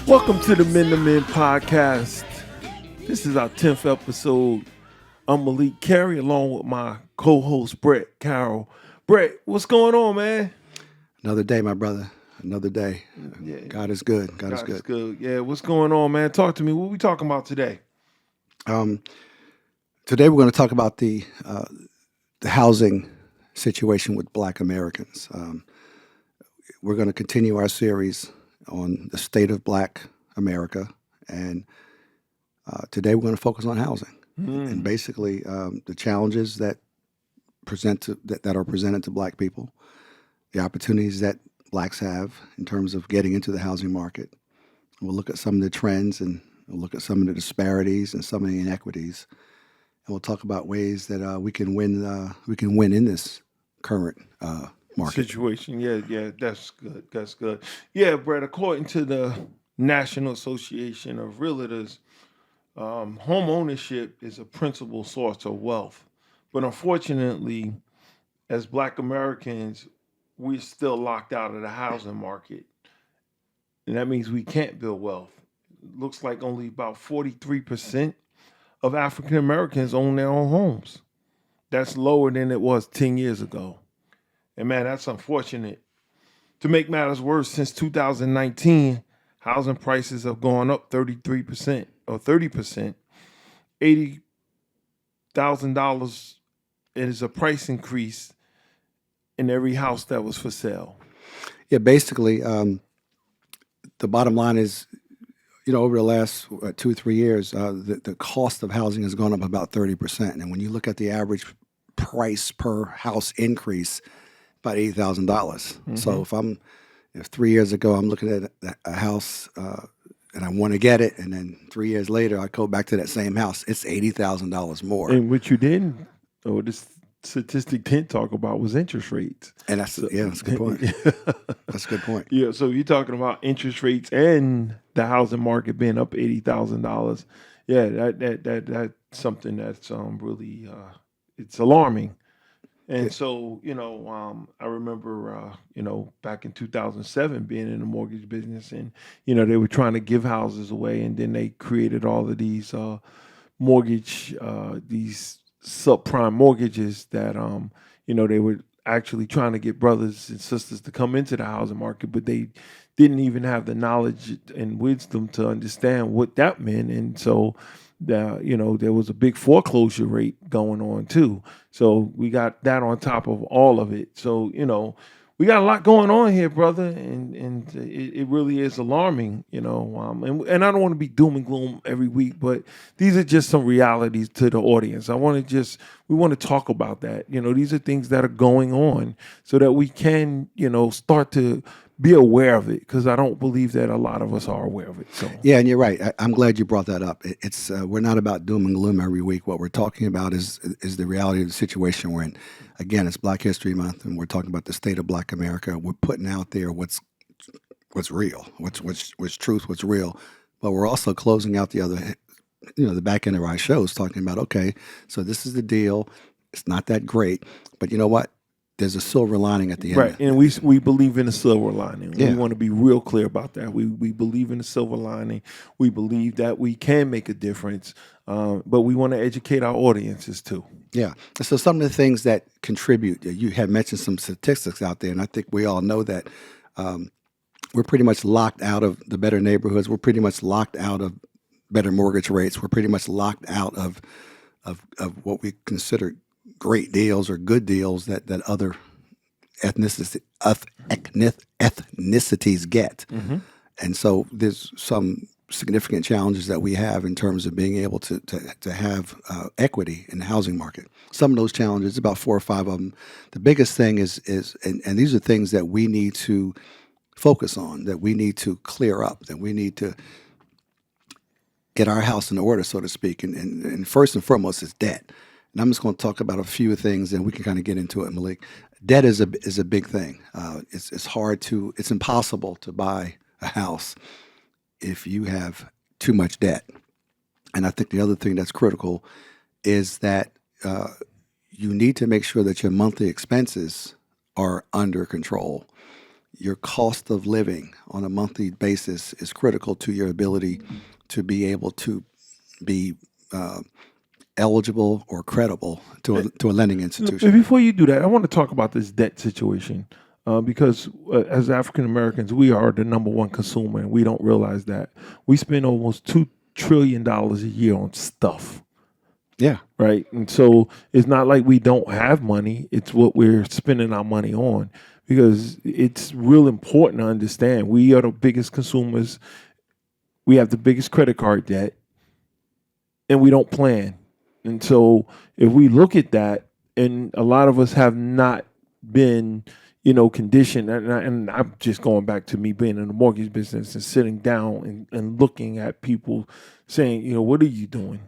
Welcome to the Men to Men podcast. This is our 10th episode. I'm Malik Carey along with my co-host Brett Carroll. Brett, what's going on, man? Another day, my brother. Another day. Yeah. God is good. God is good. Yeah, what's going on, man? Talk to me. What we talking about today? Today we're going to talk about the housing situation with Black Americans. We're going to continue our series on the state of Black America, and today we're going to focus on housing and basically the challenges that are presented to Black people, the opportunities that Blacks have in terms of getting into the housing market. We'll look at some of the trends and we'll look at some of the disparities and some of the inequities, and we'll talk about ways that we can win. We can win in this current market Situation. Yeah, that's good. That's good. Yeah, Brett, according to the National Association of Realtors, home ownership is a principal source of wealth. But unfortunately, as Black Americans, we're still locked out of the housing market. And that means we can't build wealth. It looks like only about 43% of African Americans own their own homes. That's lower than it was 10 years ago. And man, that's unfortunate. To make matters worse, since 2019, housing prices have gone up 33% or 30%. $80,000 is a price increase in every house that was for sale. Yeah, basically, the bottom line is, over the last 2 or 3 years, the cost of housing has gone up about 30%. And when you look at the average price per house increase, about $80,000. So if 3 years ago I'm looking at a house and I want to get it, and then 3 years later I go back to that same house, it's $80,000 more. And what you didn't, or this statistic didn't talk about, was interest rates. And that's a good point. That's a good point. Yeah, so you're talking about interest rates and the housing market being up $80,000. Yeah, that's something that's really it's alarming. And so, I remember, back in 2007 being in the mortgage business, and, they were trying to give houses away, and then they created all of these these subprime mortgages that, they were actually trying to get brothers and sisters to come into the housing market, but they didn't even have the knowledge and wisdom to understand what that meant. And so, there was a big foreclosure rate going on too. So we got that on top of all of it. So, we got a lot going on here, brother, and it really is alarming, and I don't want to be doom and gloom every week, but these are just some realities to the audience. We want to talk about that. These are things that are going on so that we can, start to be aware of it, because I don't believe that a lot of us are aware of it. So yeah, and you're right. I'm glad you brought that up. It's we're not about doom and gloom every week. What we're talking about is the reality of the situation we're in. Again, it's Black History Month, and we're talking about the state of Black America. We're putting out there what's real, what's truth, what's real. But we're also closing out the other, the back end of our shows, talking about, okay, so this is the deal. It's not that great, but you know what? There's a silver lining at the end. Right, and we believe in the silver lining. Yeah. We want to be real clear about that. We believe in the silver lining. We believe that we can make a difference, but we want to educate our audiences too. Yeah. So some of the things that contribute, you had mentioned some statistics out there, and I think we all know that we're pretty much locked out of the better neighborhoods. We're pretty much locked out of better mortgage rates. We're pretty much locked out of what we consider great deals or good deals that other ethnicities get. Mm-hmm. And so there's some significant challenges that we have in terms of being able to have equity in the housing market. Some of those challenges, about 4 or 5 of them. The biggest thing is and these are things that we need to focus on, that we need to clear up, that we need to get our house in order, so to speak. And first and foremost is debt. And I'm just going to talk about a few things, and we can kind of get into it, Malik. Debt is a big thing. It's impossible to buy a house if you have too much debt. And I think the other thing that's critical is that you need to make sure that your monthly expenses are under control. your cost of living on a monthly basis is critical to your ability to be able to be eligible or credible to a lending institution. Before you do that, I want to talk about this debt situation because as African Americans, we are the number one consumer, and we don't realize that we spend almost $2 trillion a year on stuff. Yeah, Right. And so it's not like we don't have money. It's what we're spending our money on because it's real important to understand we are the biggest consumers. We have the biggest credit card debt and we don't plan. And so if we look at that, and a lot of us have not been, conditioned, and I'm just going back to me being in the mortgage business and sitting down and looking at people saying, what are you doing?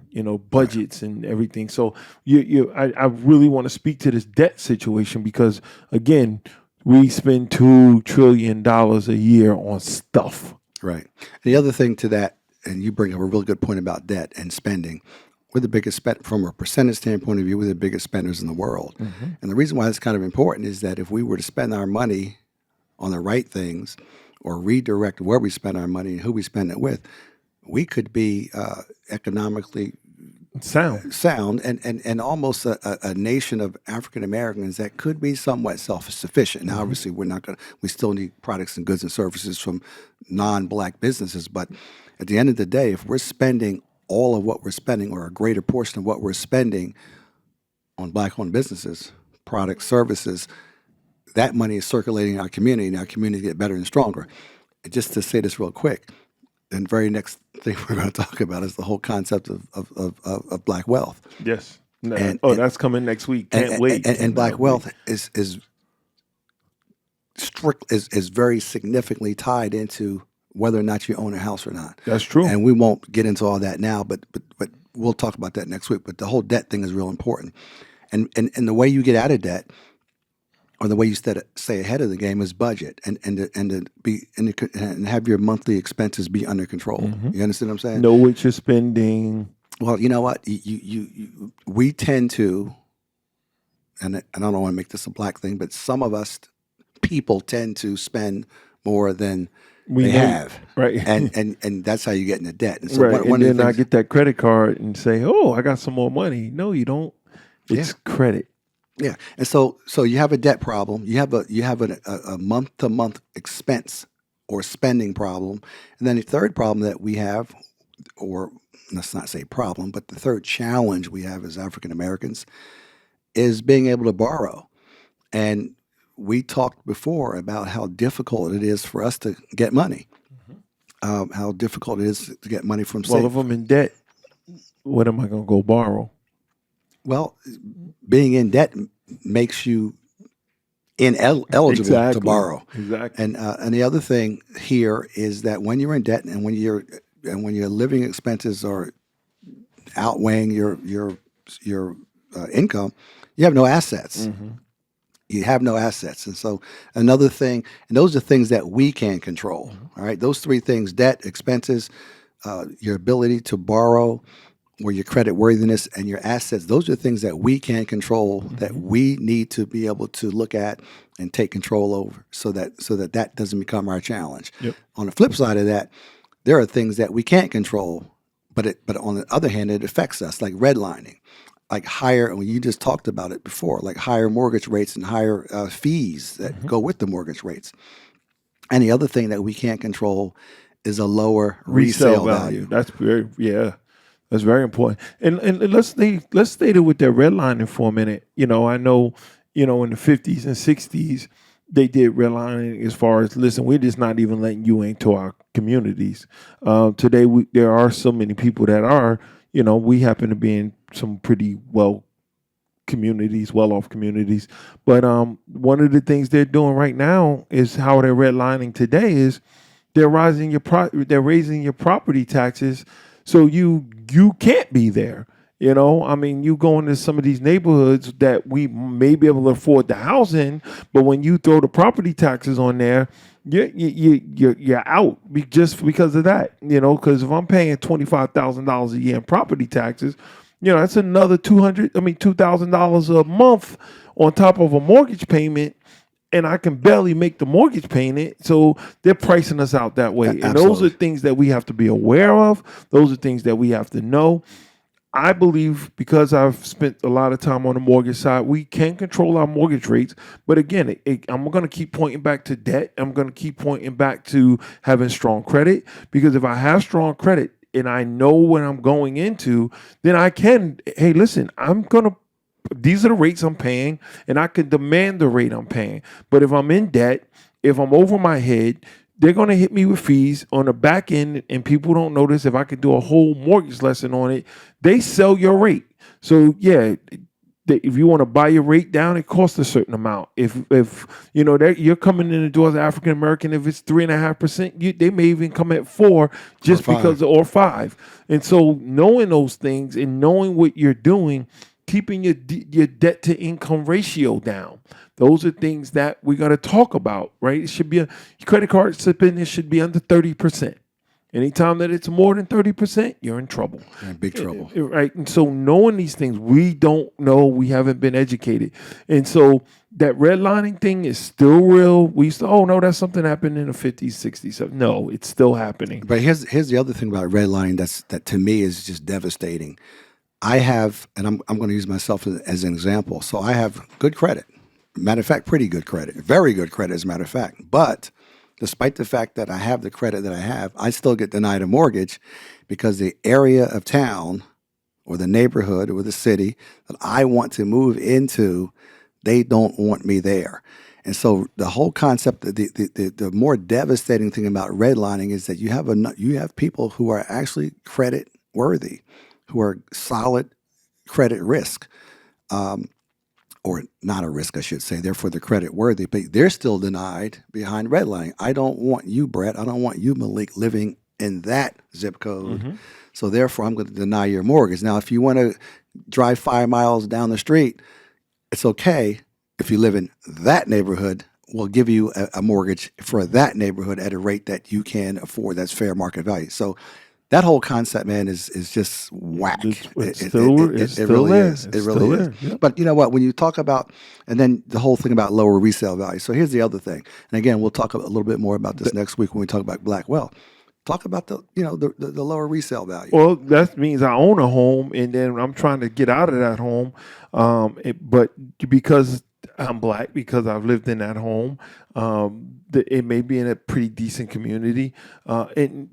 Budgets and everything. So I really want to speak to this debt situation because again, we spend $2 trillion a year on stuff. right. The other thing to that, and you bring up a really good point about debt and spending. We're the biggest from a percentage standpoint of view, we're the biggest spenders in the world. And the reason why it's kind of important is that if we were to spend our money on the right things or redirect where we spend our money and who we spend it with, we could be economically Sound. and almost a nation of African Americans that could be somewhat self-sufficient. Now, obviously, we still need products and goods and services from non-black businesses, but at the end of the day, if we're spending all of what we're spending or a greater portion of what we're spending on black-owned businesses, products, services, that money is circulating in our community and our community get better and stronger. And just to say this real quick, the very next thing we're going to talk about is the whole concept of black wealth. Yes. And- That's coming next week. Can't wait. And black wealth is very significantly tied into whether or not you own a house or not. That's true. And we won't get into all that now, but we'll talk about that next week. But the whole debt thing is real important. And the way you get out of debt, or the way you stay ahead of the game, is budget and have your monthly expenses be under control. You understand what I'm saying? Know what you're spending. Well, you know what? We tend to, and I don't want to make this a black thing, but some of us people tend to spend more than they have, right? And that's how you get into debt. And so Right. one And of the then I things, get that credit card and say, "Oh, I got some more money." No, you don't. It's credit. yeah, and so you have a debt problem. You have a month to month expense or spending problem, and then the third problem that we have, or let's not say problem, but the third challenge we have as African Americans is being able to borrow. And we talked before about how difficult it is for us to get money, how difficult it is to get money from Well, if I'm in debt, what am I going to go borrow? Well, being in debt makes you ineligible to borrow. Exactly. And the other thing here is that when you're in debt and when your living expenses are outweighing your income, you have no assets. You have no assets. And so another thing, and those are things that we can control. All right. Those three things: debt, expenses, your ability to borrow, or your credit worthiness, and your assets. Those are things that we can control, that we need to be able to look at and take control over so that doesn't become our challenge. Yep. On the flip side of that, there are things that we can't control, but on the other hand, it affects us, like redlining. Like higher, and you just talked about it before, like higher mortgage rates and higher fees that go with the mortgage rates. And the other thing that we can't control is a lower resale value. That's very important. And let's stay there with that redlining for a minute. I know, in the 50s and 60s, they did redlining as far as, listen, we're just not even letting you into our communities. Today, there are so many people that are, we happen to be in some pretty well-off communities. But one of the things they're doing right now is how they're redlining today is they're raising your property taxes, so you can't be there. You go into some of these neighborhoods that we may be able to afford the housing, but when you throw the property taxes on there, you're out just because of that. Because if I'm paying $25,000 a year in property taxes, that's another $2,000 a month on top of a mortgage payment. and I can barely make the mortgage payment. So they're pricing us out that way. And those are Absolutely. things that we have to be aware of. Those are things that we have to know. I believe because I've spent a lot of time on the mortgage side, we can control our mortgage rates. But again, I'm going to keep pointing back to debt. I'm going to keep pointing back to having strong credit, because if I have strong credit and I know what I'm going into, then I can, hey, listen, these are the rates I'm paying, and I can demand the rate I'm paying. But if I'm in debt, if I'm over my head, they're going to hit me with fees on the back end, and people don't notice. If I could do a whole mortgage lesson on it, they sell your rate. So yeah, if you want to buy your rate down, it costs a certain amount. If you know that you're coming in the door as an African American, if it's 3.5%, they may even come at 4 just because, or 5. And so knowing those things and knowing what you're doing, keeping your debt to income ratio down. Those are things that we got to talk about, right? It should be your credit card spending should be under 30%. Anytime that it's more than 30%, you're in trouble. You're in big trouble. Right. And so knowing these things, we don't know, we haven't been educated. And so that redlining thing is still real. We used to, oh no, that's something happened in the 50s, 60s. No, it's still happening. But here's the other thing about redlining that to me is just devastating. I have, and I'm going to use myself as an example. So I have good credit. Matter of fact, pretty good credit, very good credit, as a matter of fact. But despite the fact that I have the credit that I have, I still get denied a mortgage because the area of town or the neighborhood or the city that I want to move into, they don't want me there. And so the whole concept, the more devastating thing about redlining is that you have people who are actually credit worthy, who are solid credit risk. Or not a risk, I should say, therefore they're credit worthy, but they're still denied behind redlining. I don't want you, Brett. I don't want you, Malik, living in that zip code. Mm-hmm. So therefore, I'm going to deny your mortgage. Now, if you want to drive 5 miles down the street, it's okay. If you live in that neighborhood, we'll give you a mortgage for that neighborhood at a rate that you can afford. That's fair market value. So that whole concept, man, is just whack. It really is. It really is. Yep. But you know what? When you talk about, and then the whole thing about lower resale value. So here's the other thing. And again, we'll talk a little bit more about this next week when we talk about black wealth. Talk about the lower resale value. Well, that means I own a home, and then I'm trying to get out of that home. But because I'm black, because I've lived in that home, it may be in a pretty decent community, and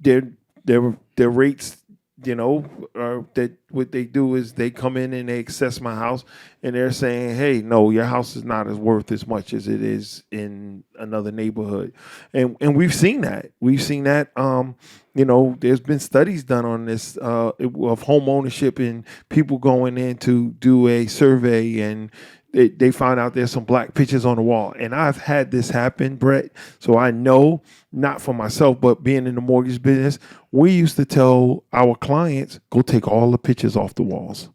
their rates, that what they do is they come in and they assess my house, and they're saying, hey, no, your house is not as worth as much as it is in another neighborhood. And we've seen that. There's been studies done on this of home ownership and people going in to do a survey, and they found out there's some black pictures on the wall. And I've had this happen, Brett. So I know, not for myself, but being in the mortgage business, we used to tell our clients, go take all the pictures off the walls.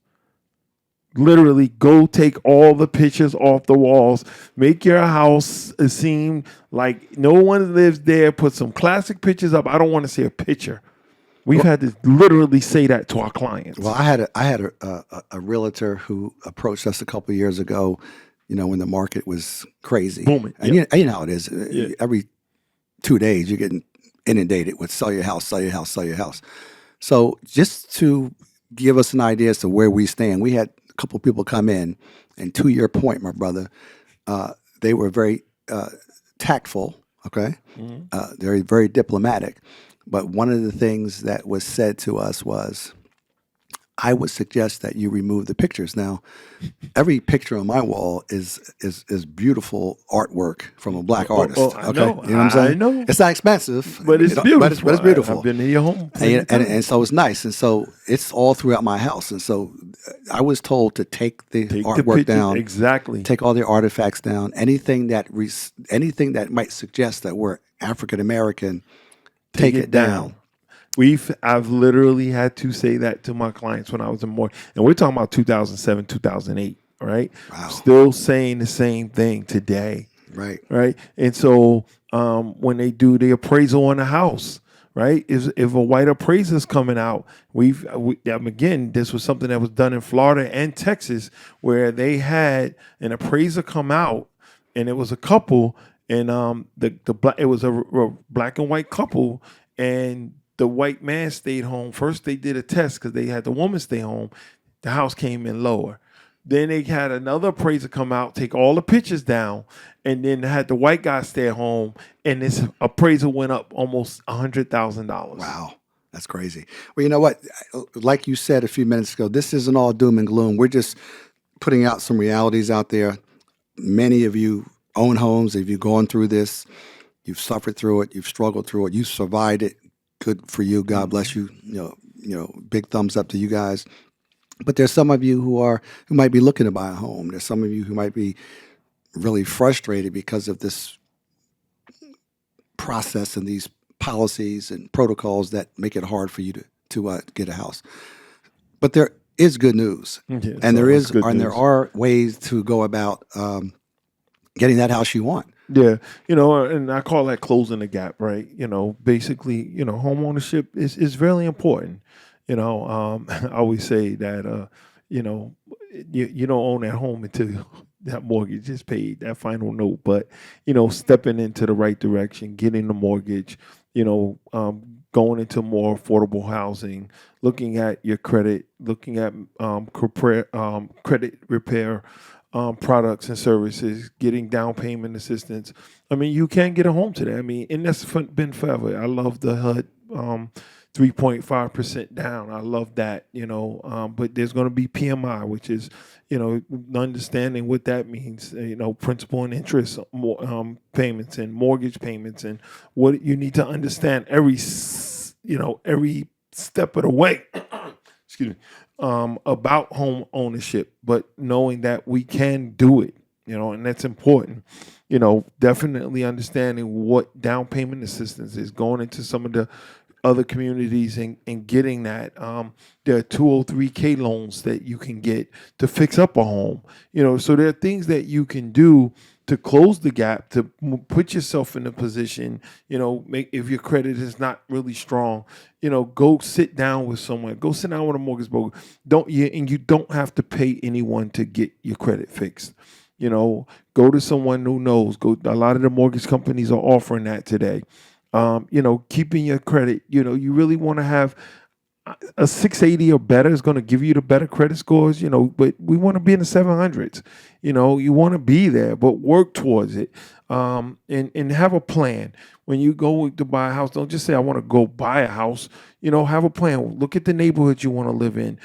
Literally, go take all the pictures off the walls. Make your house seem like no one lives there. Put some classic pictures up. I don't want to see a picture. We've had to literally say that to our clients. Well, I had a realtor who approached us a couple of years ago, when the market was crazy. Booming. And you know how it is. Yeah. Every 2 days, you're getting inundated with sell your house, sell your house, sell your house. So just to give us an idea as to where we stand, we had a couple of people come in, and to your point, my brother, they were very tactful, okay? Mm-hmm. Very, very diplomatic. But one of the things that was said to us was, I would suggest that you remove the pictures. Now, every picture on my wall is beautiful artwork from a black artist. Okay, you know what I'm saying? I know. It's not expensive, but it's beautiful. But it's beautiful. I've been in your home, and so it's nice. And so it's all throughout my house. And so I was told to take the artwork down. Exactly. Take all the artifacts down. Anything that might suggest that we're African American. Take it down. I've literally had to say that to my clients when I was in mortgage, and we're talking about 2007, 2008. Right? Wow. Still saying the same thing today. Right. Right. And so when they do the appraisal on the house, right? If a white appraiser's coming out, again, this was something that was done in Florida and Texas, where they had an appraiser come out and it was a couple, and the black it was a black and white couple, and the white man stayed home. First, they did a test because they had the woman stay home. The house came in lower. Then they had another appraiser come out, take all the pictures down, and then had the white guy stay at home, and this appraisal went up almost $100,000. Wow. That's crazy. Well, you know what? Like you said a few minutes ago, this isn't all doom and gloom. We're just putting out some realities out there. Many of you own homes. If you've gone through this, you've suffered through it, you've struggled through it, you've survived it. Good for you. God bless you. Big thumbs up to you guys. But there's some of you who might be looking to buy a home. There's some of you who might be really frustrated because of this process and these policies and protocols that make it hard for you to get a house. But there is good news, Yeah, and there are ways to go about getting that house you want. Yeah, and I call that closing the gap, right? Basically, home ownership is really important. I always say that, you don't own that home until that mortgage is paid, that final note. But, stepping into the right direction, getting the mortgage, going into more affordable housing, looking at your credit, looking at credit repair products and services, getting down payment assistance. I mean, you can get a home today. I mean, and that's been forever. I love the HUD 3.5% down. I love that, but there's going to be PMI, which is, understanding what that means, principal and interest payments and mortgage payments, and what you need to understand every step of the way. Excuse me. About home ownership, but knowing that we can do it, and that's important. Definitely understanding what down payment assistance is, going into some of the other communities and getting that. There are 203K loans that you can get to fix up a home. So there are things that you can do to close the gap, to put yourself in a position, if your credit is not really strong, go sit down with someone, go sit down with a mortgage broker. You don't have to pay anyone to get your credit fixed. Go to someone who knows. A lot of the mortgage companies are offering that today. Keeping your credit, you really want to have a 680 or better is going to give you the better credit scores, but we want to be in the 700s. You want to be there, but work towards it, and have a plan. When you go to buy a house, don't just say, I want to go buy a house. Have a plan. Look at the neighborhood you want to live in,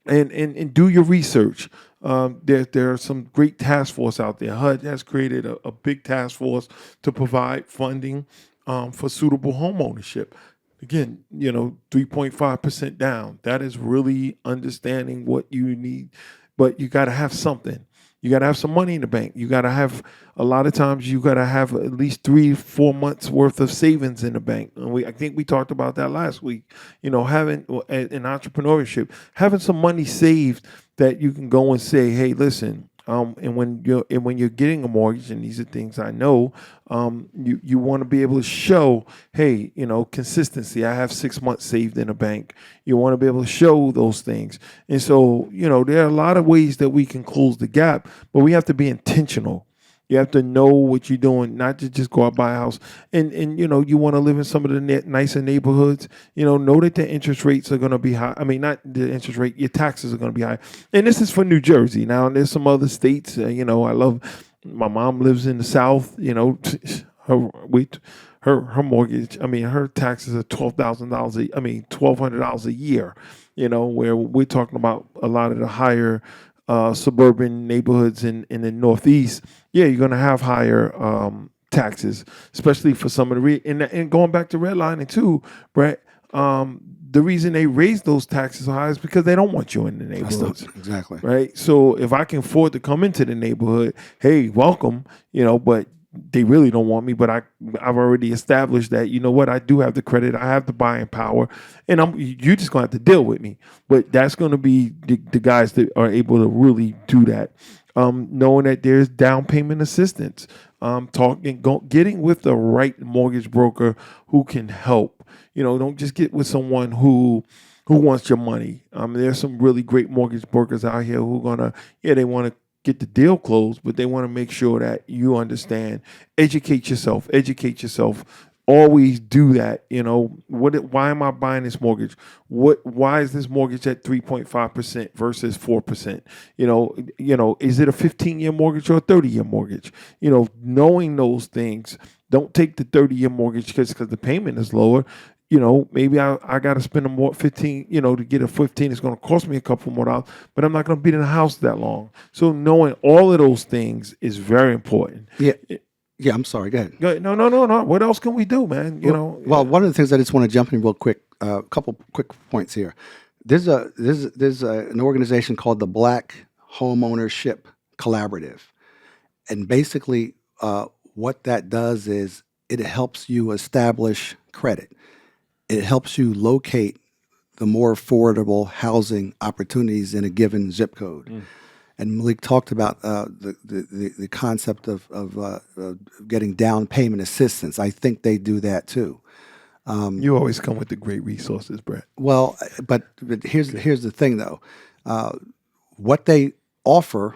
and do your research. There are some great task force out there. HUD has created a big task force to provide funding for suitable home ownership. Again, 3.5% down. That is really understanding what you need, but you got to have something. You got to have some money in the bank. You got to have, a lot of times you got to have at least 3-4 months worth of savings in the bank. And I think we talked about that last week. Having in entrepreneurship, having some money saved that you can go and say, hey, listen. And when you're getting a mortgage, and these are things I know, you want to be able to show, hey, consistency. I have 6 months saved in a bank. You want to be able to show those things. And so, there are a lot of ways that we can close the gap, but we have to be intentional. You have to know what you're doing, not to just go out buy a house. And you want to live in some of the nicer neighborhoods. Know that the interest rates are going to be high. I mean, not the interest rate, your taxes are going to be high. And this is for New Jersey. Now, and there's some other states. I love. My mom lives in the South. Her mortgage. I mean, her taxes are $1,200 a year. Where we're talking about a lot of the higher suburban neighborhoods in the Northeast, you're going to have higher taxes, especially for some of the and going back to redlining too, Brett. The reason they raise those taxes high is because they don't want you in the neighborhoods. Exactly. Right. So if I can afford to come into the neighborhood, hey, welcome. But they really don't want me, but I've already established that, I do have the credit, I have the buying power, and you're just gonna have to deal with me. But that's gonna be the guys that are able to really do that. Knowing that there's down payment assistance, getting with the right mortgage broker who can help. Don't just get with someone who wants your money. There's some really great mortgage brokers out here who they want to get the deal closed, but they want to make sure that you understand. Educate yourself. Educate yourself. Always do that. Why am I buying this mortgage? Why is this mortgage at 3.5% versus 4%? Is it a 15-year mortgage or a 30-year mortgage? Knowing those things. Don't take the 30-year mortgage because the payment is lower. Maybe I got to spend a more 15, to get a 15, it's going to cost me a couple more dollars, but I'm not going to be in the house that long. So knowing all of those things is very important. Yeah. Yeah, I'm sorry. Go ahead. No. What else can we do, man? Well, one of the things I just want to jump in real quick, a couple quick points here. There's an organization called the Black Homeownership Collaborative, and basically, what that does is it helps you establish credit. It helps you locate the more affordable housing opportunities in a given zip code. And Malik talked about the concept of getting down payment assistance. I think they do that too. You always come with the great resources, Brett. Well, but here's the thing though. What they offer,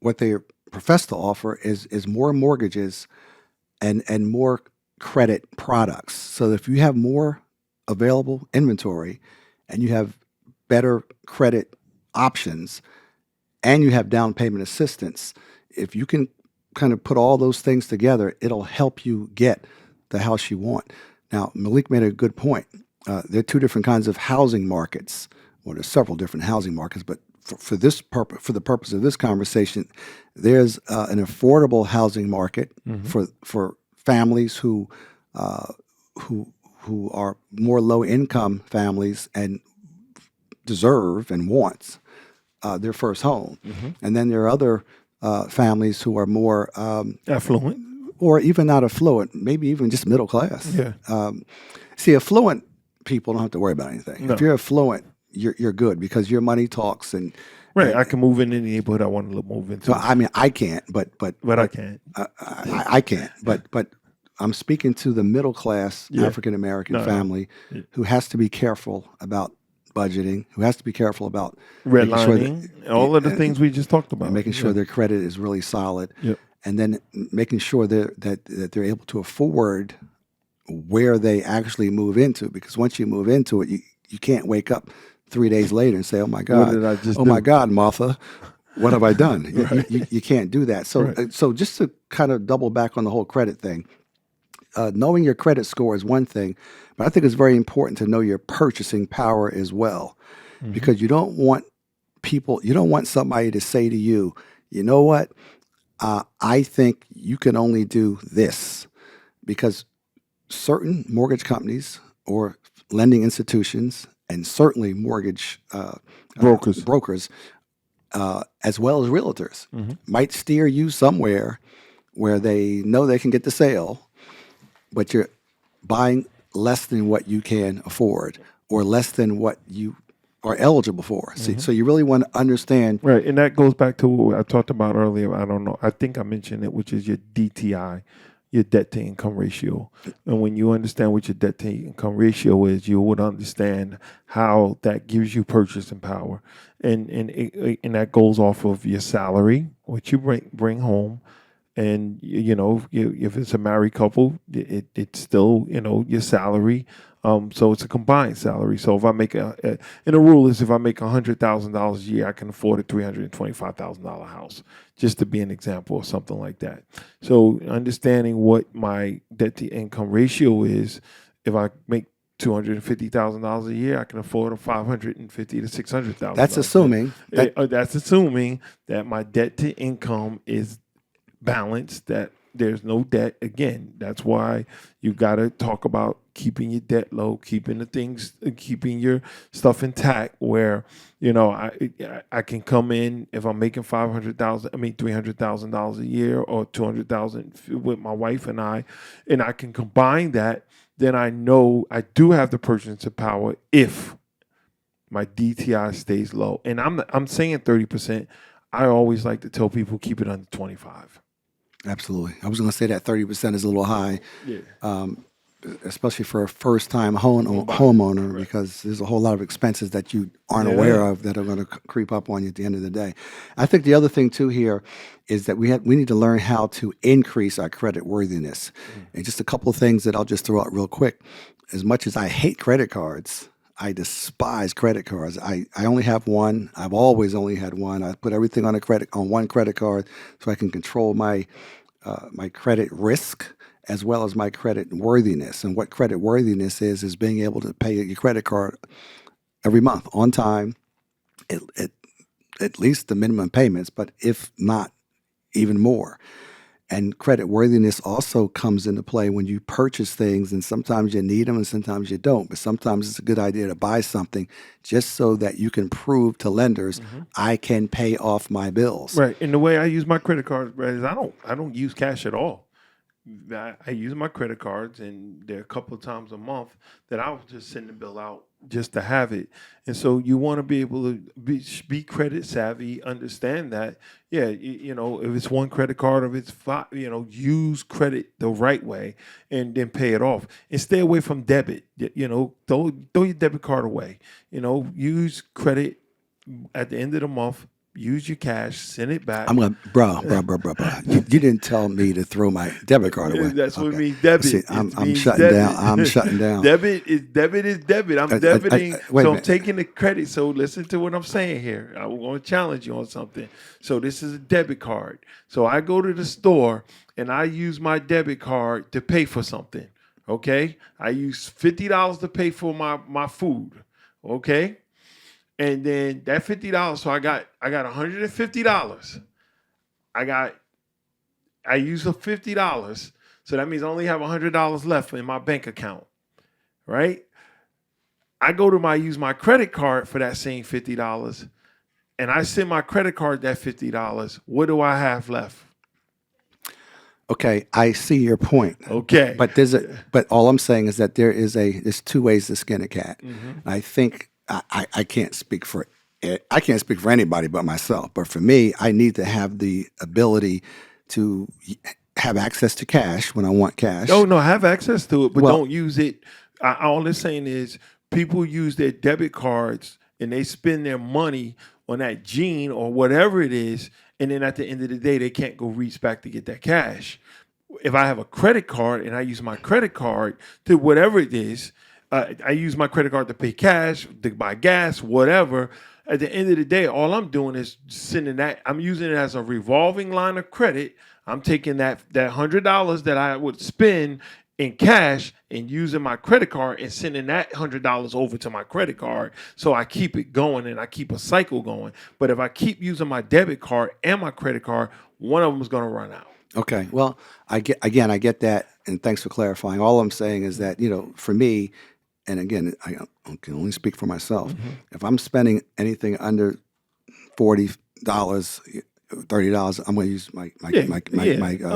what they profess to offer is more mortgages and more credit products. So if you have more available inventory and you have better credit options and you have down payment assistance, if you can kind of put all those things together, it'll help you get the house you want. Now, Malik made a good point. There are two different kinds of housing markets. Well, there's several different housing markets, but for this purpose, for the purpose of this conversation, there's an affordable housing market for families who are more low income families and deserve and want their first home. And then there are other families who are more affluent, or even not affluent, maybe even just middle class. Yeah. See, affluent people don't have to worry about anything. No. If you're affluent, you're good because your money talks. And right, I can move in any neighborhood I want to move into. So, I mean, I can't, but I can. I can't, but I'm speaking to the middle class African American family who has to be careful about budgeting, who has to be careful about redlining, all of the things we just talked about, making sure their credit is really solid, Yep. and then making sure that they're able to afford where they actually move into. Because once you move into it, you can't wake up 3 days later and say, "Oh my God, What did I just do?" my God, Martha, what have I done?" Right. You can't do that. So so just to kind of double back on the whole credit thing. Knowing your credit score is one thing, but I think it's very important to know your purchasing power as well, because you don't want somebody to say to you, "You know what? I think you can only do this," because certain mortgage companies or lending institutions and certainly mortgage brokers, as well as realtors, might steer you somewhere where they know they can get the sale, but you're buying less than what you can afford or less than what you are eligible for. So you really want to understand. Right, and that goes back to what I talked about earlier. I don't know. I think I mentioned it, which is your DTI, your debt to income ratio. And when you understand what your debt to income ratio is, you would understand how that gives you purchasing power. And that goes off of your salary, what you bring home. And, if it's a married couple, it's still, your salary. So it's a combined salary. So if I make and the rule is if I make $100,000 a year, I can afford a $325,000 house, just to be an example or something like that. So understanding what my debt to income ratio is, if I make $250,000 a year, I can afford a $550,000 to $600,000. That's assuming. That's assuming that my debt to income is balanced, that there's no debt. Again, that's why you got to talk about keeping your debt low, keeping your stuff intact, where, I can come in if I'm making $300,000 a year or $200,000 with my wife and I can combine that, then I know I do have the purchasing power if my DTI stays low. And I'm saying 30%. I always like to tell people keep it under 25. Absolutely. I was going to say that 30% is a little high. Yeah. especially for a first-time homeowner, because there's a whole lot of expenses that you aren't aware of that are going to creep up on you at the end of the day. I think the other thing too here is that we need to learn how to increase our credit worthiness. And just a couple of things that I'll just throw out real quick. As much as I hate credit cards, I despise credit cards. I only have one. I've always only had one. I put everything on one credit card so I can control my credit risk as well as my credit worthiness. And what credit worthiness is being able to pay your credit card every month on time, at least the minimum payments, but if not, even more. And credit worthiness also comes into play when you purchase things, and sometimes you need them and sometimes you don't. But sometimes it's a good idea to buy something just so that you can prove to lenders, I can pay off my bills. Right. And the way I use my credit cards, Brad, is I don't use cash at all. I use my credit cards, and there are a couple of times a month that I'll just send the bill out just to have it. And so you want to be able to be credit savvy, understand that, you know, if it's one credit card, if it's five, you know, use credit the right way and then pay it off. And stay away from debit. You know, throw your debit card away. You know, use credit at the end of the month. Use your cash, send it back. I'm gonna, bro. You didn't tell me to throw my debit card away. That's what it means, debit. See, I'm shutting down. I'm shutting down. Debit is debit. I'm debiting, wait a so I'm minute. taking the credit. So listen to what I'm saying here. I'm going to challenge you on something. So this is a debit card. So I go to the store and I use my debit card to pay for something. Okay, I use $50 to pay for my food. Okay. And then that $50, so I got $150. I use the $50, so that means I only have $100 left in my bank account, right? I use my credit card for that same $50, and I send my credit card that $50. What do I have left? Okay, I see your point. Okay, but all I'm saying is that there's two ways to skin a cat. I think I can't speak for anybody but myself. But for me, I need to have the ability to have access to cash when I want cash. No, have access to it, but don't use it. All I'm saying is people use their debit cards and they spend their money on that gene or whatever it is, and then at the end of the day, they can't go reach back to get that cash. If I have a credit card and I use my credit card to whatever it is, I use my credit card to pay cash, to buy gas, whatever. At the end of the day, all I'm doing is sending that. I'm using it as a revolving line of credit. I'm taking that $100 that I would spend in cash and using my credit card and sending that $100 over to my credit card. So I keep it going and I keep a cycle going. But if I keep using my debit card and my credit card, one of them is going to run out. Okay. Well, I get that, and thanks for clarifying. All I'm saying is that, you know, for me, and again, I can only speak for myself. If I'm spending anything under $40, $30, I'm going to use my I'm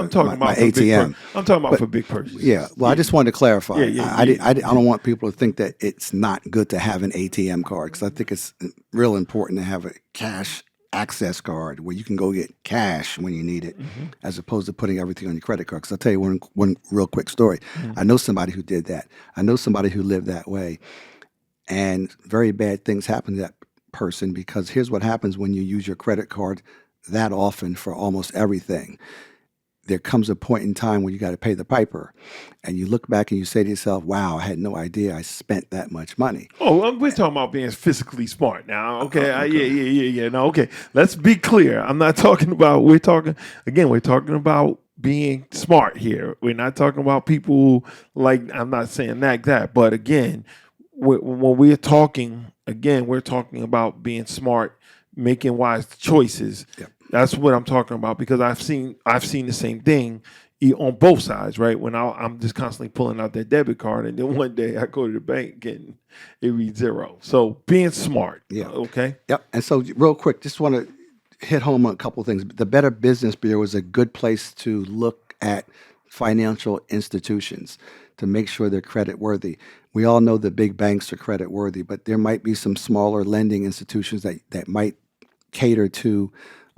talking about ATM. I'm talking about for big purchases. Yeah. Well, I just wanted to clarify. I Yeah. don't want people to think that it's not good to have an ATM card, because I think it's real important to have a cash access card where you can go get cash when you need it, as opposed to putting everything on your credit card. Because I'll tell you one real quick story. I know somebody who did that. I know somebody who lived that way, and very bad things happen to that person, because here's what happens when you use your credit card that often for almost everything. There comes a point in time where you got to pay the piper, and you look back and you say to yourself, wow, I had no idea I spent that much money. Oh, we're talking about being fiscally smart now. Okay. Yeah. No, okay. Let's be clear. I'm not talking about, we're talking about being smart here. We're not talking about people like, I'm not saying that. But again, when we're talking about being smart, making wise choices. Yep. That's what I'm talking about, because I've seen the same thing on both sides, right? When I'm just constantly pulling out that debit card, and then one day I go to the bank and it reads zero. So being smart. Yeah. Okay. Yep. And so real quick, just want to hit home on a couple of things. The Better Business Bureau is a good place to look at financial institutions to make sure they're credit worthy. We all know the big banks are credit worthy, but there might be some smaller lending institutions that might cater to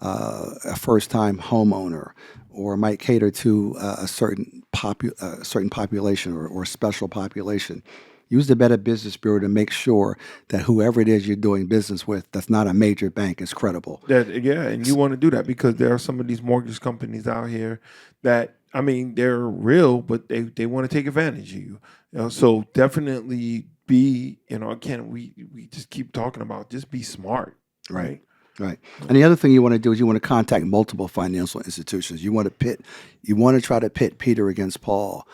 a first-time homeowner, or might cater to a certain population or special population. Use the Better Business Bureau to make sure that whoever it is you're doing business with, that's not a major bank, is credible. Yeah, and you want to do that because there are some of these mortgage companies out here that, I mean, they're real, but they want to take advantage of you. So definitely be, again, we just keep talking about just be smart, right? Right. And the other thing you want to do is you want to contact multiple financial institutions. You want to try to pit Peter against Paul.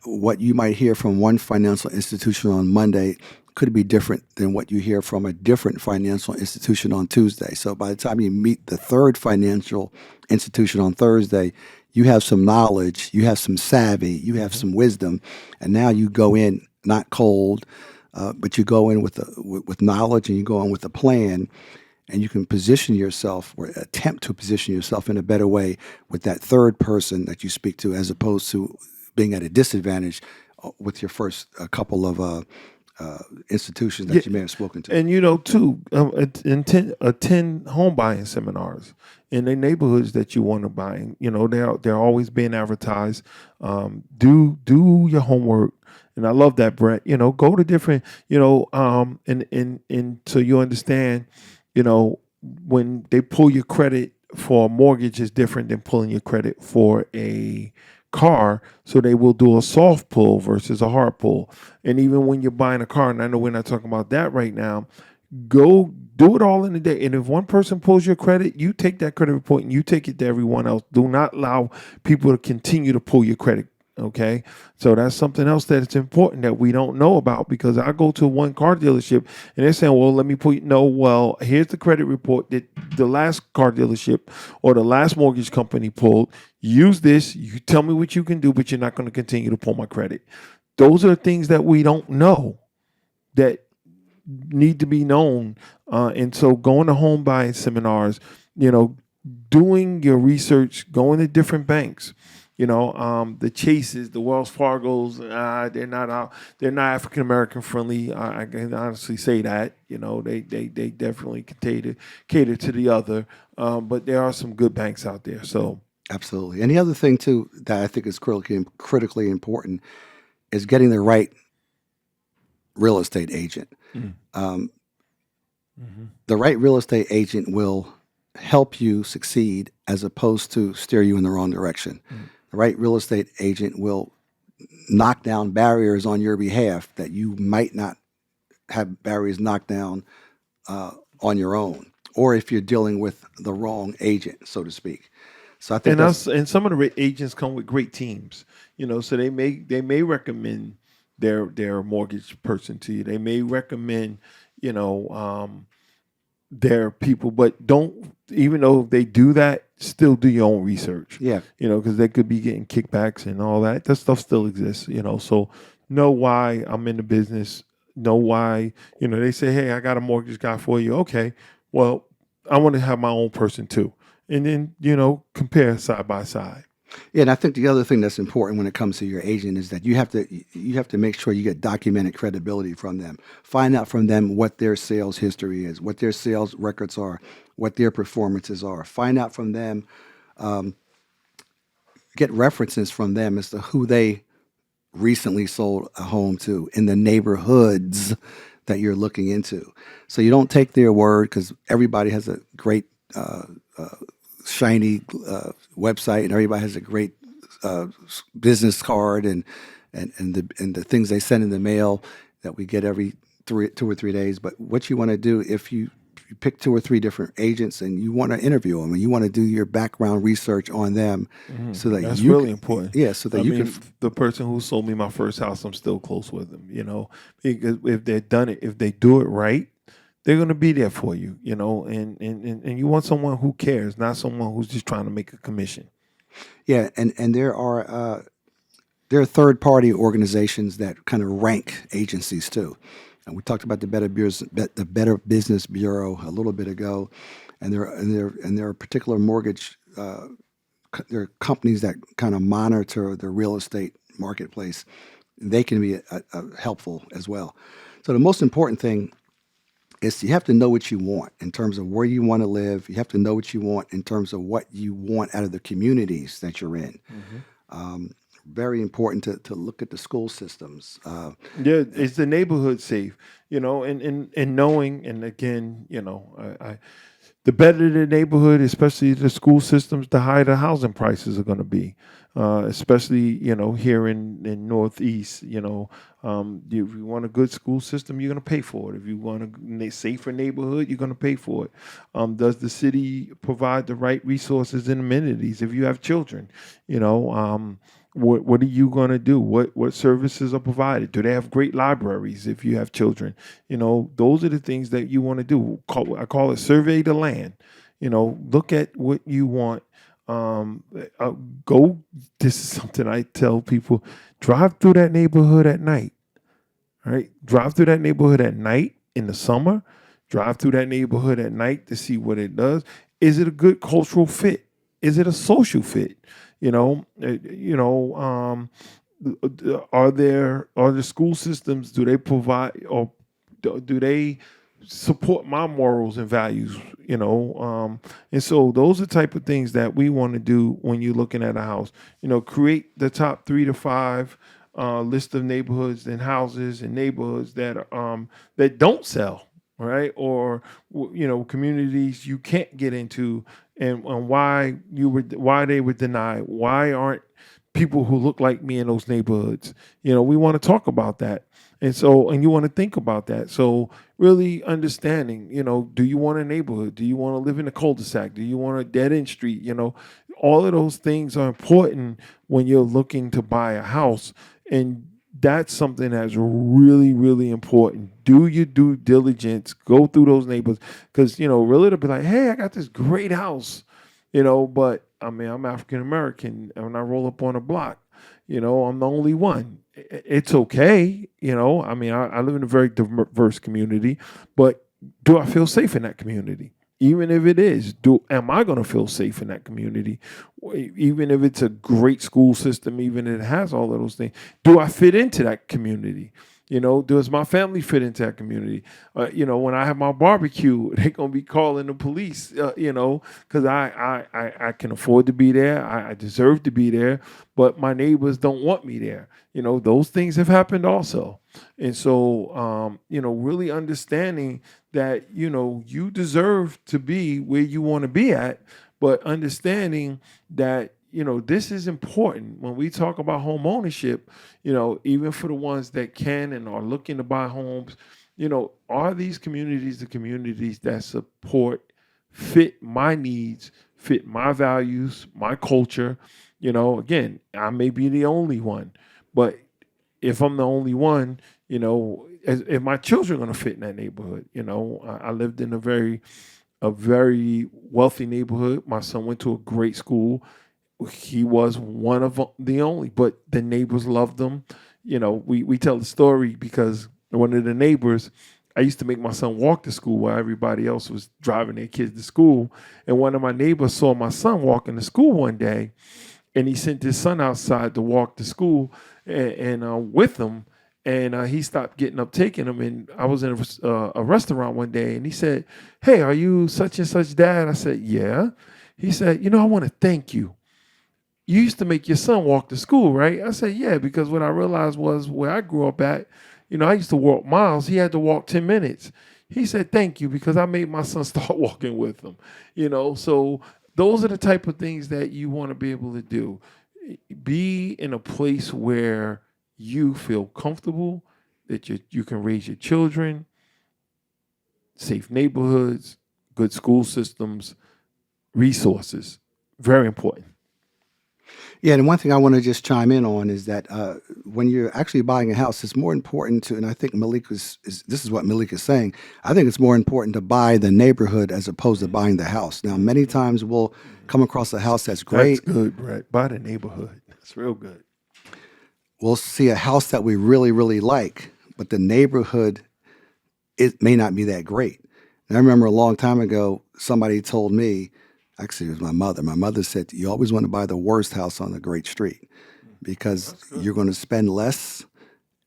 What you might hear from one financial institution on Monday could be different than what you hear from a different financial institution on Tuesday. So by the time you meet the third financial institution on Thursday, you have some knowledge, you have some savvy, you have some wisdom, and now you go in not cold, but you go in with knowledge, and you go in with a plan, and you can position yourself or attempt to position yourself in a better way with that third person that you speak to, as opposed to being at a disadvantage with your first couple of institutions that you may have spoken to. And too, attend home buying seminars in the neighborhoods that you want to buy in. They're always being advertised. Do your homework, and I love that, Brett. Go to different, and so you understand, when they pull your credit for a mortgage is different than pulling your credit for a car. So they will do a soft pull versus a hard pull. And even when you're buying a car, and I know we're not talking about that right now, go do it all in a day. And if one person pulls your credit, you take that credit report and you take it to everyone else. Do not allow people to continue to pull your credit. Okay. So that's something else that it's important that we don't know about, because I go to one car dealership and they're saying, well, let me put, no, well, here's the credit report that the last car dealership or the last mortgage company pulled. Use this. You tell me what you can do, but you're not going to continue to pull my credit. Those are things that we don't know that need to be known. And so going to home buying seminars, doing your research, going to different banks. The Chases, the Wells Fargos, they're not out. They're not African American friendly. I can honestly say that. They definitely cater to the other. But there are some good banks out there. So Absolutely. And the other thing too that I think is critically important is getting the right real estate agent. The right real estate agent will help you succeed as opposed to steer you in the wrong direction. The right real estate agent will knock down barriers on your behalf that you might not have barriers knocked down on your own, or if you're dealing with the wrong agent, so to speak. So I think and some of the agents come with great teams, so they may recommend their mortgage person to you. They may recommend, their people, but don't, even though they do that, still do your own research. Yeah. Because they could be getting kickbacks and all that. That stuff still exists, so know why I'm in the business, know why, they say, hey, I got a mortgage guy for you. Okay, well, I want to have my own person too. And then, compare side by side. Yeah, and I think the other thing that's important when it comes to your agent is that you have to make sure you get documented credibility from them. Find out from them what their sales history is, what their sales records are, what their performances are. Find out from them, get references from them as to who they recently sold a home to in the neighborhoods that you're looking into. So you don't take their word, because everybody has a great shiny website, and everybody has a great business card and the things they send in the mail that we get every 2 or 3 days. But what you want to do, if you pick 2 or 3 different agents and you want to interview them and you want to do your background research on them, so that that's really important. Yeah, so that the person who sold me my first house, I'm still close with them. Because if they've done it, if they do it right, they're going to be there for you, and you want someone who cares, not someone who's just trying to make a commission. Yeah, and there are third-party organizations that kind of rank agencies too. And we talked about the Better Business Bureau a little bit ago, and there are particular mortgage there are companies that kind of monitor the real estate marketplace. They can be helpful as well. So the most important thing is you have to know what you want in terms of where you want to live. You have to know what you want in terms of what you want out of the communities that you're in. Very important to look at the school systems. Yeah, is the neighborhood safe? And knowing, and again, the better the neighborhood, especially the school systems, the higher the housing prices are going to be. Especially, here in Northeast, if you want a good school system, you're going to pay for it. If you want a safer neighborhood, you're going to pay for it. Does the city provide the right resources and amenities? If you have children, what are you going to do? What services are provided? Do they have great libraries if you have children? Those are the things that you want to do. I call it survey the land. Look at what you want. Go. This is something I tell people: drive through that neighborhood at night. Right? Drive through that neighborhood at night in the summer. Drive through that neighborhood at night to see what it does. Is it a good cultural fit? Is it a social fit? Are the school systems? Do they provide or do they support my morals and values? And so those are the type of things that we want to do when you're looking at a house. Create the top 3 to 5 list of neighborhoods and houses and neighborhoods that don't sell, right? Or communities you can't get into, and why they were denied. Why aren't people who look like me in those neighborhoods? We want to talk about that. And you want to think about that. So really understanding, do you want a neighborhood? Do you want to live in a cul-de-sac? Do you want a dead-end street? All of those things are important when you're looking to buy a house. And that's something that's really, really important. Do your due diligence. Go through those neighborhoods. Because, really to be like, hey, I got this great house, but I'm African American. And when I roll up on a block, I'm the only one. It's okay. I live in a very diverse community, but do I feel safe in that community? Even if it is, am I going to feel safe in that community? Even if it's a great school system, even if it has all of those things, do I fit into that community? Does my family fit into that community? When I have my barbecue, they're gonna be calling the police. Because I can afford to be there. I deserve to be there, but my neighbors don't want me there. Those things have happened also, and so really understanding that you deserve to be where you want to be at, but understanding that this is important when we talk about home ownership, even for the ones that can and are looking to buy homes, are these communities the communities that fit my needs, fit my values, my culture? Again, I may be the only one, but if I'm the only one, if my children are going to fit in that neighborhood, I lived in a very wealthy neighborhood. My son went to a great school. He was one of the only, but the neighbors loved him. We tell the story because one of the neighbors, I used to make my son walk to school while everybody else was driving their kids to school. And one of my neighbors saw my son walking to school one day, and he sent his son outside to walk to school and with him. And he stopped getting up, taking him. And I was in a restaurant one day, and he said, "Hey, are you such and such dad?" I said, "Yeah." He said, "I want to thank you. You used to make your son walk to school, right?" I said, "Yeah, because what I realized was where I grew up at, I used to walk miles. He had to walk 10 minutes. He said, thank you, because I made my son start walking with him." So those are the type of things that you want to be able to do. Be in a place where you feel comfortable, that you can raise your children, safe neighborhoods, good school systems, resources. Very important. Yeah, and one thing I want to just chime in on is that when you're actually buying a house, it's more important to, and I think this is what Malik is saying. I think it's more important to buy the neighborhood as opposed to buying the house. Now, many times we'll come across a house that's great. That's good, Brett. Buy the neighborhood. That's real good. We'll see a house that we really, really like, but the neighborhood, it may not be that great. And I remember a long time ago, somebody told me, actually, it was my mother. My mother said, you always want to buy the worst house on a great street because you're going to spend less,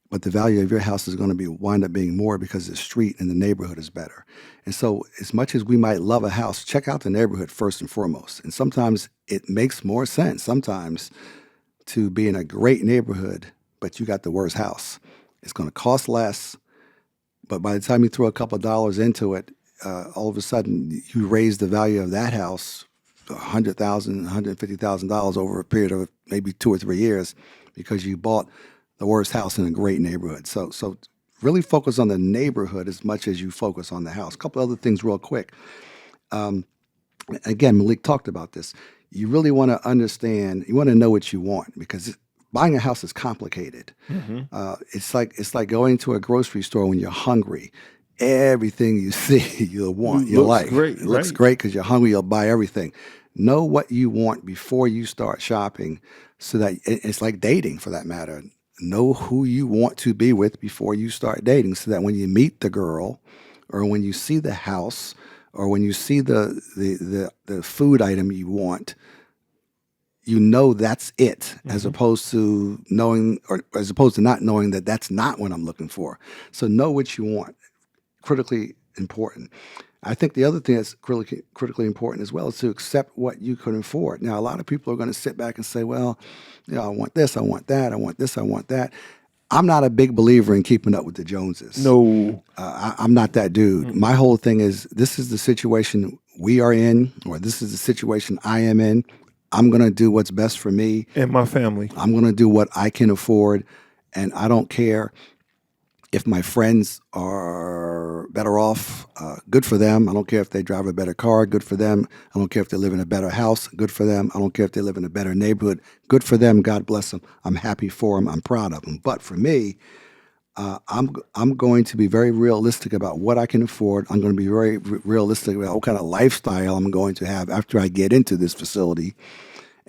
but the value of your house is going to be wind up being more because the street and the neighborhood is better. And so, as much as we might love a house, check out the neighborhood first and foremost. And sometimes it makes more sense sometimes to be in a great neighborhood, but you got the worst house. It's going to cost less, but by the time you throw a couple of dollars into it, all of a sudden you raise the value of that house $100,000, $150,000 over a period of maybe 2 or 3 years because you bought the worst house in a great neighborhood. So really focus on the neighborhood as much as you focus on the house. A couple other things real quick. Again, Malik talked about this. You really want to understand, you want to know what you want because buying a house is complicated. It's like going to a grocery store when you're hungry. Everything you see, you'll want, you'll like. Great, it looks right? great because you're hungry, you'll buy everything. Know what you want before you start shopping so that it's like dating for that matter. Know who you want to be with before you start dating so that when you meet the girl or when you see the house or when you see the food item you want, you know that's it, as opposed to knowing, or as opposed to not knowing that that's not what I'm looking for. So know what you want. Critically important. I think the other thing that's critically important as well is to accept what you can afford. Now, a lot of people are going to sit back and say, well, I want this, I want that, I want this, I want that. I'm not a big believer in keeping up with the Joneses. No. I'm not that dude. My whole thing is this is the situation we are in, or this is the situation I am in. I'm going to do what's best for me. And my family. I'm going to do what I can afford. And I don't care if my friends are better off, good for them. I don't care if they drive a better car, good for them. I don't care if they live in a better house, good for them. I don't care if they live in a better neighborhood, good for them. God bless them. I'm happy for them. I'm proud of them. But for me, I'm going to be very realistic about what I can afford. I'm going to be very realistic about what kind of lifestyle I'm going to have after I get into this facility.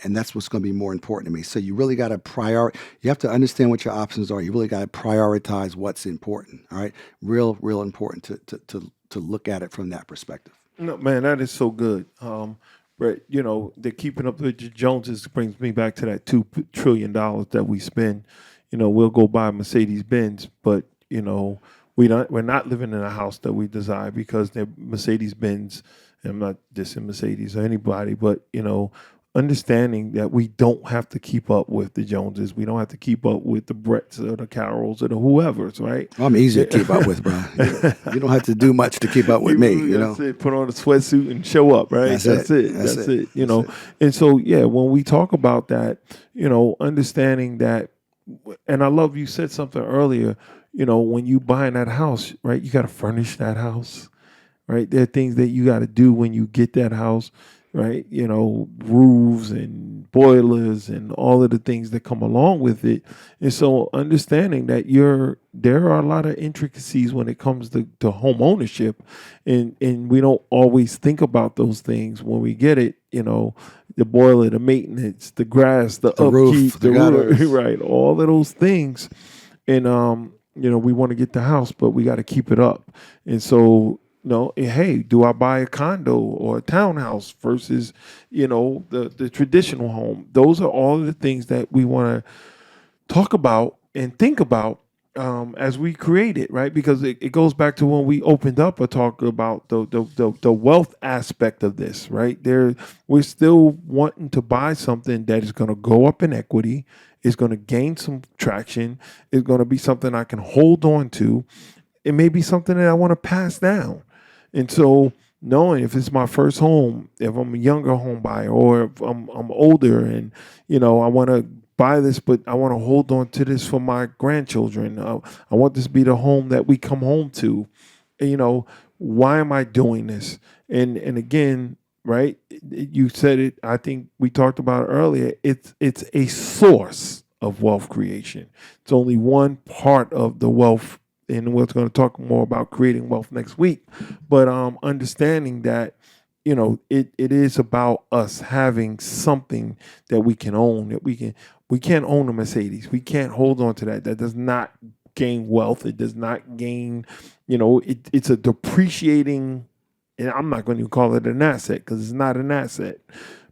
And that's what's going to be more important to me. So you really got to you have to understand what your options are. You really got to prioritize what's important. All right, real important to look at it from that perspective. No, man, that is so good. But the keeping up with the Joneses brings me back to that $2 trillion that we spend. We'll go buy Mercedes Benz, but we're not living in a house that we desire because they're Mercedes Benz. And I'm not dissing Mercedes or anybody, but understanding that we don't have to keep up with the Joneses. We don't have to keep up with the Bretts or the Carrolls or the whoever's, right? I'm easy to keep up with, bro. You don't have to do much to keep up with me, That's it. Put on a sweatsuit and show up, right? That's it. And so, when we talk about that, understanding that, and I love you said something earlier, when you buying that house, right, you got to furnish that house, right? There are things that you got to do when you get that house, right? Roofs and boilers and all of the things that come along with it. And so understanding that there are a lot of intricacies when it comes to home ownership, and we don't always think about those things when we get it, the boiler, the maintenance, the grass, the upkeep, roof, the gutters. right, all of those things. And we want to get the house, but we got to keep it up. And so hey, do I buy a condo or a townhouse versus, the traditional home? Those are all of the things that we want to talk about and think about as we create it, right? Because it goes back to when we opened up a talk about the wealth aspect of this, right? We're still wanting to buy something that is going to go up in equity, is going to gain some traction, is going to be something I can hold on to. It may be something that I want to pass down. And so knowing if it's my first home, if I'm a younger home buyer, or if I'm older and, I want to buy this, but I want to hold on to this for my grandchildren. I want this to be the home that we come home to. And, why am I doing this? And again, right, you said it, I think we talked about it earlier, it's a source of wealth creation. It's only one part of the wealth, and we're going to talk more about creating wealth next week. But understanding that, it is about us having something that we can own. That we can't own a Mercedes. We can't hold on to that. That does not gain wealth. It does not gain. It's a depreciating. And I'm not going to call it an asset because it's not an asset.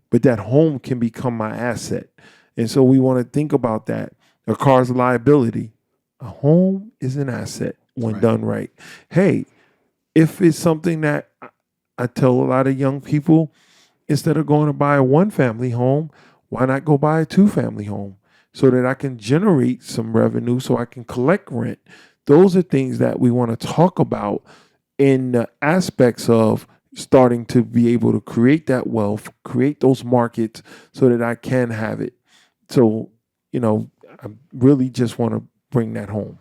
But that home can become my asset. And so we want to think about that. A car's a liability. A home is an asset when Right. done right. Hey, if it's something that I tell a lot of young people, instead of going to buy a one family home, why not go buy a two family home so that I can generate some revenue so I can collect rent? Those are things that we want to talk about in the aspects of starting to be able to create that wealth, create those markets so that I can have it. So, I really just want to bring that home.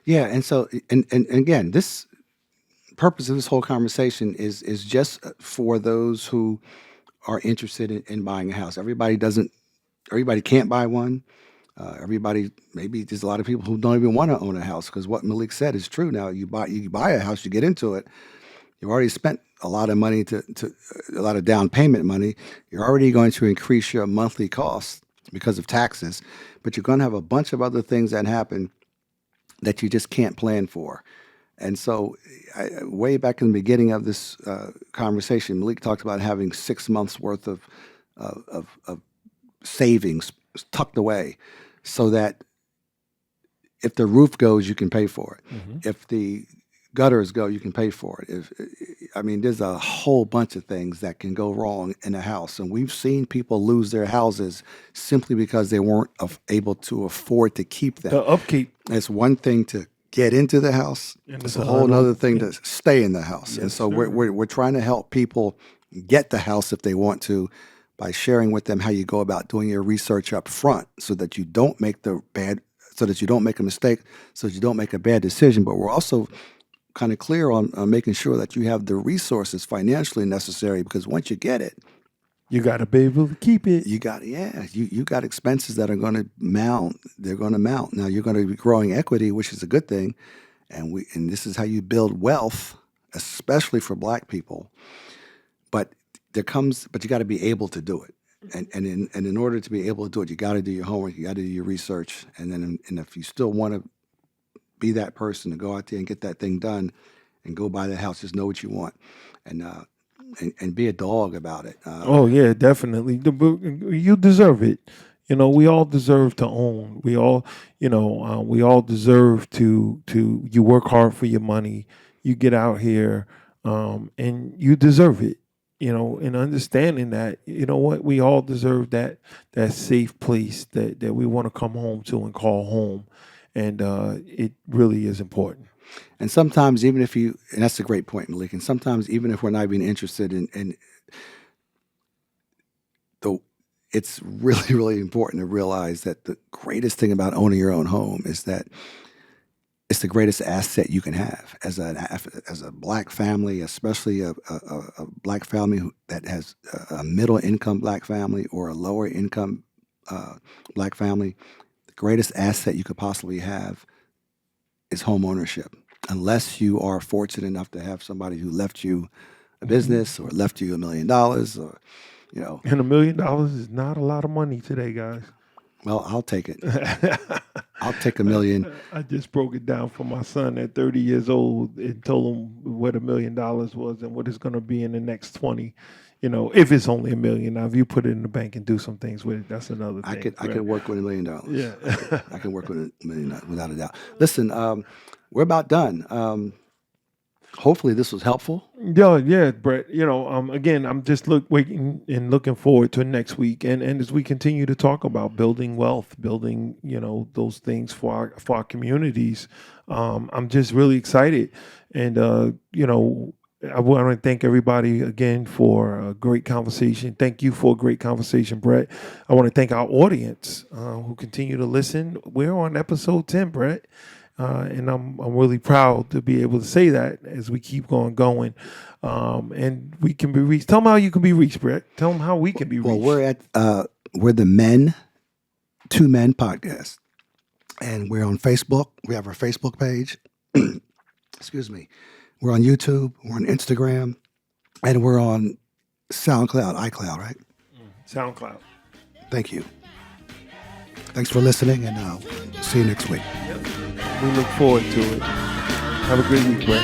Yeah, and so and again, this purpose of this whole conversation is just for those who are interested in buying a house. Everybody can't buy one. Everybody, maybe there's a lot of people who don't even want to own a house because what Malik said is true. Now you buy a house, you get into it, you've already spent a lot of money to a lot of down payment money. You're already going to increase your monthly costs because of taxes, but you're going to have a bunch of other things that happen that you just can't plan for. And so, way back in the beginning of this conversation, Malik talked about having 6 months worth of savings tucked away, so that if the roof goes, you can pay for it. If the gutters go, you can pay for it. There's a whole bunch of things that can go wrong in a house, and we've seen people lose their houses simply because they weren't able to afford to keep them. The upkeep. It's one thing to get into the house. And It's it's a whole another other thing to stay in the house. And Yes, so sir. we're trying to help people get the house if they want to by sharing with them how you go about doing your research up front so that you don't make so that you don't make a mistake, so that you don't make a bad decision. But we're also kind of clear on making sure that you have the resources financially necessary, because once you get it, You got to be able to keep it. you got expenses that are going to mount. They're going to mount. Now you're going to be growing equity, which is a good thing, and this is how you build wealth, especially for Black people. But but you got to be able to do it, and in order to be able to do it, you got to do your homework, you got to do your research, and if you still want to be that person to go out there and get that thing done, and go buy the house, just know what you want, and be a dog about it. Oh yeah, definitely. You deserve it. We all deserve to own. We all deserve to. You work hard for your money. You get out here, and you deserve it. And understanding that, what, we all deserve that safe place that we want to come home to and call home, and it really is important. And sometimes, and that's a great point, Malik. And sometimes, even if we're not even interested in the, it's really, really important to realize that the greatest thing about owning your own home is that it's the greatest asset you can have as a Black family, especially a Black family that has a middle income Black family or a lower income Black family. The greatest asset you could possibly have is home ownership, unless you are fortunate enough to have somebody who left you a business or left you $1 million, or And $1 million is not a lot of money today, guys. well, I'll take it. I'll take $1 million. I just broke it down for my son at 30 years old and told him what $1 million was and what it's going to be in the next 20. If it's only $1 million. Now, if you put it in the bank and do some things with it, that's another thing. I could work with $1 million. Yeah. I can work with $1 million without a doubt. Listen, we're about done. Hopefully this was helpful. Yeah, Brett. Again, I'm just waiting and looking forward to next week, and as we continue to talk about building wealth, building those things for our communities. I'm just really excited, and I want to thank everybody again for a great conversation. Thank you for a great conversation, Brett. I want to thank our audience who continue to listen. We're on episode 10, Brett. And I'm really proud to be able to say that as we keep going. And we can be reached. Tell them how you can be reached, Brett. Tell them how we can be reached. Well, we're the Two Men podcast, and we're on Facebook. We have our Facebook page. Excuse me. We're on YouTube. We're on Instagram, and we're on SoundCloud, iCloud, right? SoundCloud. Thank you. Thanks for listening, and I'll see you next week. We look forward to it. Have a great week, Brett.